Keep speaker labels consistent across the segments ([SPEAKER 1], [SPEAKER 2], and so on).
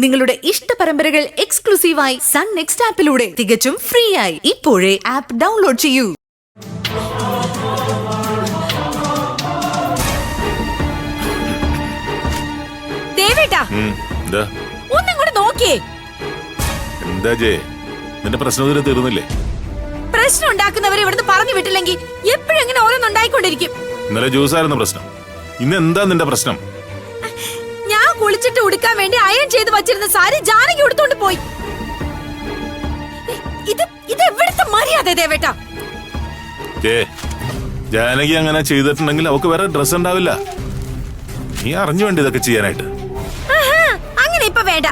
[SPEAKER 1] നിങ്ങളുടെ ഇഷ്ട പരമ്പരകൾ എക്സ്ക്ലൂസീവായി സൺ നെക്സ്റ്റ് ആപ്പിലൂടെ തികച്ചും ഫ്രീ ആയി ഇപ്പോഴേ ആപ്പ് ഡൗൺലോഡ് ചെയ്യൂ.
[SPEAKER 2] ദേവേട്ടാ, ഒന്നിങ്ങോട്ട് നോക്കിയേ.
[SPEAKER 3] എന്താ ജേ, നിന്റെ പ്രശ്നം തീർന്നില്ലേ?
[SPEAKER 2] പ്രശ്നം ഉണ്ടാക്കുന്നവരെ ഇവിടുന്ന് പറഞ്ഞു വിട്ടില്ലെങ്കിൽ എപ്പോഴും ഇങ്ങനെ ഓരോന്നുണ്ടായിക്കൊണ്ടിരിക്കും.
[SPEAKER 3] ഇന്നലെ ജ്യൂസായിരുന്നു പ്രശ്നം, ഇന്ന് എന്താ നിന്റെ പ്രശ്നം?
[SPEAKER 2] ഞാൻ കുളിച്ചിട്ട് ഉടുക്കാൻ വേണ്ടി അയൺ ചെയ്ത് വച്ചിരുന്ന സാരി ജാനകി ഉടുത്തോണ്ട് പോയി. ഇത് എവിടുത്തെ മര്യാദ ദേവേട്ടാ?
[SPEAKER 3] ജാനകി അങ്ങനെ ചെയ്തിട്ടുണ്ടെങ്കിൽ അവക്ക് വേറെ ഡ്രസ് ഉണ്ടാവില്ല. നീ അറിഞ്ഞു വേണ്ടി ഇതൊക്കെ ചെയ്യാനായിട്ട്.
[SPEAKER 2] അങ്ങനെ ഇപ്പൊ വേണ്ട.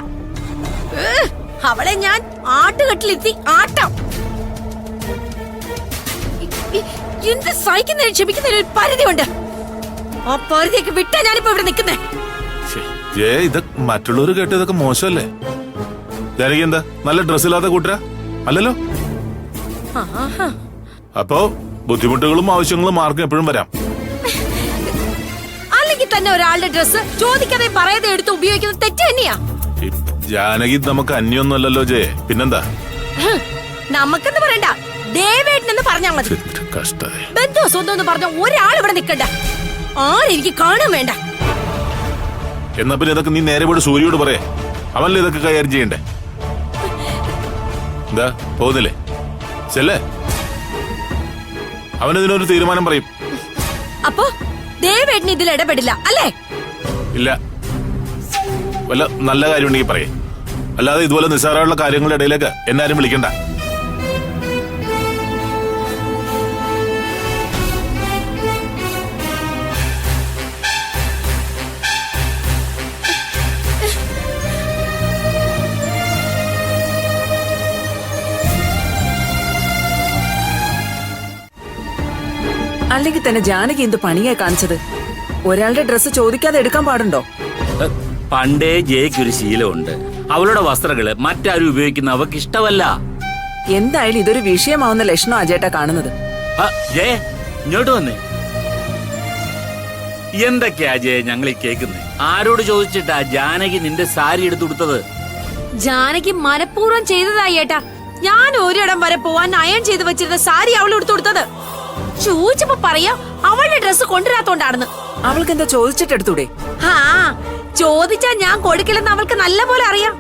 [SPEAKER 2] അവളെ ഞാൻ ആട്ടുകെട്ടിലെത്തി ആട്ടാം. എന്ത് സഹിക്കുന്നതിനും ക്ഷമിക്കുന്നതിനും ഒരു പരിധിയുണ്ട്. ആ പരിധിയൊക്കെ വിട്ടാ ഞാനിപ്പോ ഇവിടെ നിൽക്കുന്നേ.
[SPEAKER 3] ഇതൊക്കെ മറ്റുള്ളവർ കേട്ട് ഇതൊക്കെ മോശമല്ലേ? ജാനകി എന്താ നല്ല ഡ്രസ്സില്ലാത്ത കൂട്ടരാ അല്ലല്ലോ? അപ്പോ ബുദ്ധിമുട്ടുകളും ആവശ്യങ്ങളും മാർക്കും എപ്പോഴും വരാം.
[SPEAKER 2] അല്ലെങ്കിൽ തന്നെ ഒരാളുടെ ഡ്രസ് ചോദിക്കാതെ പറയാതെ എടുത്ത് ഉപയോഗിക്കുന്നത് തെറ്റ് തന്നെയാ.
[SPEAKER 3] ജാനകി നമുക്ക് അന്യൊന്നുമല്ലല്ലോ ജയ, പിന്നെന്താ?
[SPEAKER 2] നമുക്കെന്ന് പറയണ്ട, ദേവേട്ടനെന്ന് പറഞ്ഞാ മതി.
[SPEAKER 3] കഷ്ടമായി.
[SPEAKER 2] ബന്ധു സ്വന്തം പറഞ്ഞ ഒരാൾ ഇവിടെ നിൽക്കണ്ട. ആരെനിക്ക് കാണാൻ വേണ്ട.
[SPEAKER 3] എന്നാ പിന്നെ ഇതൊക്കെ നീ നേരെ പോയി സൂര്യോട് പറയേ, അവനല്ലേ ഇതൊക്കെ കൈകാര്യം ചെയ്യണ്ടേ? എന്താ പോകുന്നില്ലേ? ചെല്ലേ, അവനിതിനൊരു തീരുമാനം പറയും.
[SPEAKER 2] അപ്പോ ദേവേട്ടന് ഇതിൽ ഇടപെടില്ല അല്ലേ?
[SPEAKER 3] ഇല്ല, വല്ല നല്ല കാര്യം ഉണ്ടെങ്കിൽ പറയേ, അല്ലാതെ ഇതുപോലെ നിസ്സാരമുള്ള കാര്യങ്ങളുടെ ഇടയിലേക്ക് എന്നാരും വിളിക്കണ്ട.
[SPEAKER 4] അല്ലെങ്കിൽ തന്നെ ജാനകി എന്ത് പണിയാ കാണിച്ചത്? ഒരാളുടെ ഡ്രസ്സ് ചോദിക്കാതെ എടുക്കാൻ പാടുണ്ടോ?
[SPEAKER 5] പണ്ടേ ജയ്ക്കൊരു ശീലമുണ്ട്, അവളുടെ വസ്ത്രങ്ങള് മറ്റാരും ഉപയോഗിക്കുന്ന അവക്ക് ഇഷ്ടമല്ല.
[SPEAKER 4] എന്തായാലും ഇതൊരു വിഷയമാവുന്ന ലക്ഷണം അജേട്ടാ കാണുന്നത്.
[SPEAKER 5] ജയ, ഇങ്ങോട്ട് വന്നേ. എന്തൊക്കെയാ ജയ ഞങ്ങൾ ഈ കേൾക്കുന്നേ? ആരോട് ചോദിച്ചിട്ടാ ജാനകി നിന്റെ സാരി എടുത്തു കൊടുത്തത്?
[SPEAKER 2] ജാനകി മനഃപൂർവ്വം ചെയ്തതായി ഏട്ടാ. ഞാൻ ഒരിടം വരെ പോവാൻ അയൺ ചെയ്ത് വെച്ചിരുന്ന സാരി അവൾ എടുത്തു കൊടുത്തത്. ചോദിച്ചപ്പോ പറയാ അവളുടെ ഡ്രസ് കൊണ്ടുവരാത്തോണ്ടാണെന്ന്.
[SPEAKER 4] അവൾക്ക് എന്താ ചോദിച്ചിട്ട് എടുത്തൂടെ?
[SPEAKER 2] ചോദിച്ചാ ഞാൻ കൊടുക്കില്ലെന്ന് അവൾക്ക് നല്ല പോലെ അറിയാം.